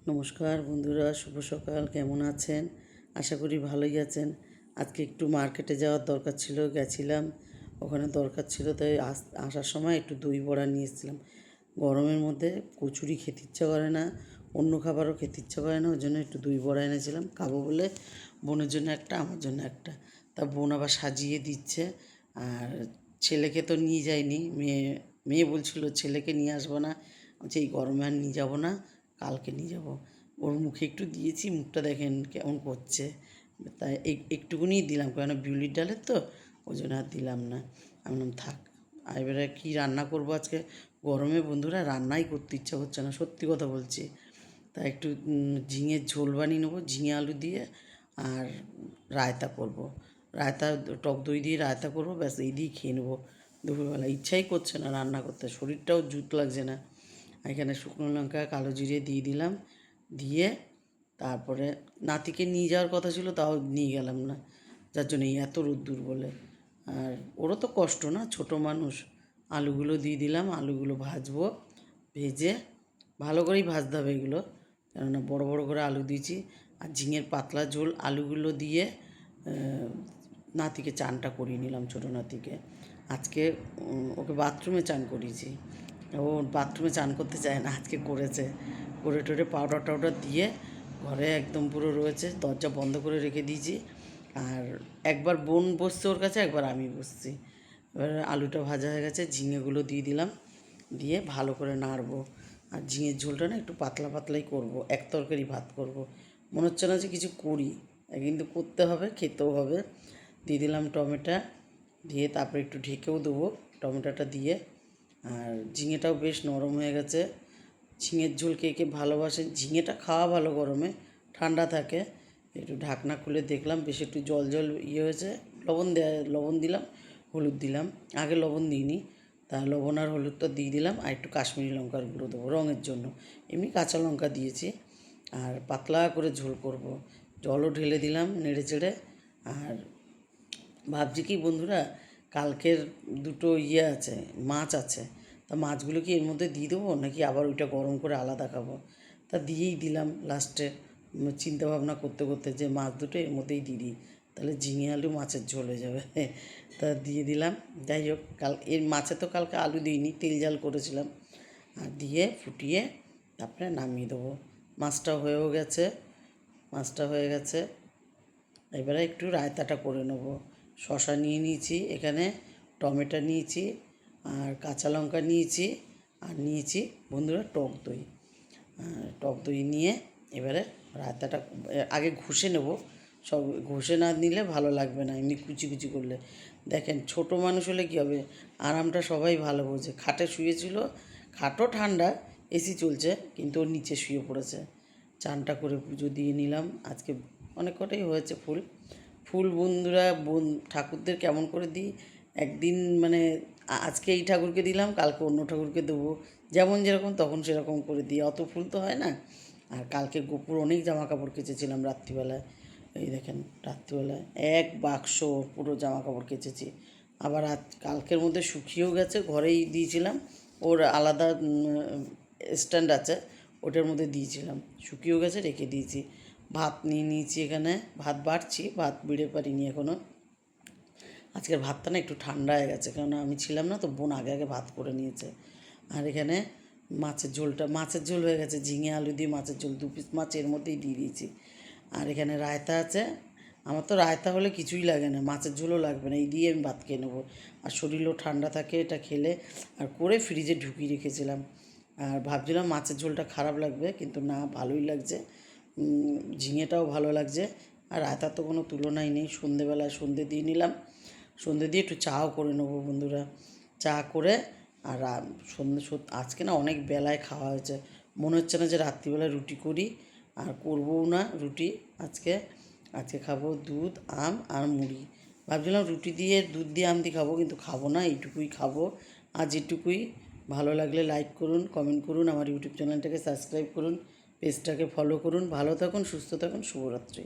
নমস্কার বন্ধুরা, শুভ সকাল। কেমন আছেন? আশা করি ভালোই আছেন। আজকে একটু মার্কেটে যাওয়ার দরকার ছিল, গেছিলাম। ওখানে দরকার ছিল, তাই আসার সময় একটু দই বড়া নিয়ে এসেছিলাম। গরমের মধ্যে কচুরি খেতে ইচ্ছা করে না, অন্য খাবারও খেতে ইচ্ছা করে না, ওই জন্য একটু দই বড়া এনেছিলাম। খাবো বলে বোনের জন্য একটা, আমার জন্য একটা। তা বোন আবার সাজিয়ে দিচ্ছে। আর ছেলেকে তো নিয়ে যায়নি, মেয়ে মেয়ে বলছিল ছেলেকে নিয়ে আসবো না। বলছে এই গরমে আর নিয়ে যাবো না, কালকে নিয়ে যাব। ওর মুখে একটু দিয়েছি, মুখটা দেখেন কেমন করছে। তাই একটুকুনি দিলাম, কেন বিউলির ডালের তো, ওই জন্য আর দিলাম না। আমি বললাম থাক। আর এবারে কী রান্না করবো আজকে? গরমে বন্ধুরা রান্নাই করতে ইচ্ছা করছে না, সত্যি কথা বলছি। তাই একটু ঝিঙের ঝোল বানিয়ে নেবো, ঝিঙে আলু দিয়ে। আর রায়তা করব। রায়তা, টক দই দিয়ে রায়তা করবো, ব্যাস এই দিয়েই খেয়ে নেবো দুপুরবেলা। ইচ্ছাই করছে না রান্না করতে, শরীরটাও জুত লাগছে না। এখানে শুকনো লঙ্কা কালো জিরে দিয়ে দিলাম, দিয়ে তারপরে নাতিকে নিয়ে যাওয়ার কথা ছিল, তাও নিয়ে গেলাম না, যার জন্য এত রোদ্দুর বলে। আর ওরও তো কষ্ট না, ছোটো মানুষ। আলুগুলো দিয়ে দিলাম, আলুগুলো ভাজবো, ভেজে ভালো করেই ভাজতে হবে এগুলো, কেননা বড় বড় করে আলু দিয়েছি। আর ঝিঙের পাতলা ঝোল আলুগুলো দিয়ে নাতিকে চানটা করিয়ে নিলাম, ছোটো নাতিকে। আজকে ওকে বাথরুমে চান করিয়েছি। ও বাথরুমে চান করতে চায় না, আজকে করেছে। করে টোরে পাউডার টাউডার দিয়ে ঘরে একদম পুরো রয়েছে, দরজা বন্ধ করে রেখে দিয়েছি। আর একবার বোন বসছে ওর কাছে, একবার আমি বসছি। এবার আলুটা ভাজা হয়ে গেছে, ঝিঙেগুলো দিয়ে দিলাম, দিয়ে ভালো করে নাড়বো। আর ঝিঙের ঝোলটা না একটু পাতলা পাতলাই করব, এক তরকারি ভাত করব। মনে হচ্ছে না যে কিছু করি, কিন্তু করতে হবে, খেতেও হবে। দিয়ে দিলাম টমেটো, দিয়ে তারপরে একটু ঢেকেও দেবো টমেটোটা দিয়ে। আর ঝিঙেটাও বেশ নরম হয়ে গেছে। ঝিঙের ঝোল কে কে ভালোবাসেন, ঝিঙেটা খাওয়া ভালো গরমে, ঠান্ডা থাকে। একটু ঢাকনা খুলে দেখলাম, বেশ একটু জল জল হয়েছে। লবণ দিলাম, হলুদ দিলাম। আগে লবণ দিইনি, তা লবণ আর হলুদটা দিয়ে দিলাম। আর একটু কাশ্মীরি লঙ্কার গুঁড়ো দেবো রঙের জন্য, এমনি কাঁচা লঙ্কা দিয়েছি। আর পাতলা করে ঝোল করব, জলও ঢেলে দিলাম নেড়ে চেড়ে। আর ভাবছি কি বন্ধুরা, কালকের দুটো আছে, মাছ আছে। তা মাছগুলো কি এর মধ্যে দিয়ে দেবো, নাকি আবার ওইটা গরম করে আলাদা খাবো? তা দিয়েই দিলাম লাস্টে, চিন্তা ভাবনা করতে করতে, যে মাছ দুটো এর মধ্যেই দিয়ে দিই, তাহলে ঝিঙে আলু মাছের ঝোল হয়ে যাবে। তা দিয়ে দিলাম। যাই হোক, এর মাছে তো কালকে আলু দিইনি, তেল ঝাল করেছিলাম। আর দিয়ে ফুটিয়ে তারপরে নামিয়ে দেবো। মাছটা হয়েও গেছে, মাছটা হয়ে গেছে। এবারে একটু রায়তাটা করে নেবো। শসা নিয়ে নিয়েছি এখানে, টমেটো নিয়েছি, আর কাঁচা লঙ্কা নিয়েছি, আর নিয়েছি বন্ধুরা টক দই। টক দই নিয়ে এবারে রায়তাটা আগে ঘষে নেব। সব ঘষে না নিলে ভালো লাগবে না, এমনি কুচি কুচি করলে। দেখেন ছোটো মানুষ হলে কী হবে, আরামটা সবাই ভালো বোঝে। খাটে শুয়েছিল, খাটও ঠান্ডা, এসি চলছে, কিন্তু ওর নিচে শুয়ে পড়েছে। চানটা করে পুজো দিয়ে নিলাম। আজকে অনেক কটাই হয়েছে ফুল। ফুল বন্ধুরা, ঠাকুরদের কেমন করে দিই, একদিন মানে আজকে এই ঠাকুরকে দিলাম, কালকে অন্য ঠাকুরকে দেবো, যেমন যেরকম তখন সেরকম করে দিই, অত ফুল তো হয় না। আর কালকে গোপুর অনেক জামা কাপড় কেচেছিলাম রাত্রিবেলায়। এই দেখেন, রাত্রিবেলায় এক বাক্স পুরো জামা কাপড় কেচেছি। আবার কালকের মধ্যে শুকিয়েও গেছে, ঘরেই দিয়েছিলাম, ওর আলাদা স্ট্যান্ড আছে, ওটার মধ্যে দিয়েছিলাম, শুকিয়েও গেছে, রেখে দিয়েছি। ভাত নিয়ে নিয়েছি এখানে, ভাত বাড়ছি, ভাত বেড়ে পারিনি এখনও। আজকের ভাতটা না একটু ঠান্ডা হয়ে গেছে, কেননা আমি ছিলাম না তো, বোন আগে আগে ভাত করে নিয়েছে। আর এখানে মাছের ঝোল হয়ে গেছে, ঝিঙে আলু দিয়ে মাছের ঝোল, 2 পিস মাছ এর মধ্যেই দিয়ে দিয়েছি। আর এখানে রায়তা আছে। আমার তো রায়তা হলে কিছুই লাগে না, মাছের ঝোলও লাগবে না, এই দিয়ে আমি ভাত খেয়ে নেবো। আর শরীরও ঠান্ডা থাকে এটা খেলে। আর করে ফ্রিজে ঢুকিয়ে রেখেছিলাম। আর ভাবছিলাম মাছের ঝোলটা খারাপ লাগবে, কিন্তু না, ভালোই লাগছে। ঝিঙেটাও ভালো লাগছে। আর রায়তার তো কোনো তুলনাই নেই। সন্ধেবেলায় সন্ধে দিয়ে নিলাম, সন্ধে দিয়ে একটু চাও করে নেবো বন্ধুরা। চা করে আর আজকে না অনেক বেলায় খাওয়া হয়েছে, মনে হচ্ছে না যে রাত্রিবেলায় রুটি করি। আর করবও না রুটি আজকে। আজকে খাবো দুধ, আম আর মুড়ি। ভাবছিলাম রুটি দিয়ে দুধ দিয়ে আম দিয়ে খাবো, কিন্তু খাবো না, এইটুকুই খাবো। আজ এটুকুই। ভালো লাগলে লাইক করুন, কমেন্ট করুন, আমার ইউটিউব চ্যানেলটাকে সাবস্ক্রাইব করুন, পেজটাকে ফলো করুন। ভালো থাকুন, সুস্থ থাকুন, শুভরাত্রি।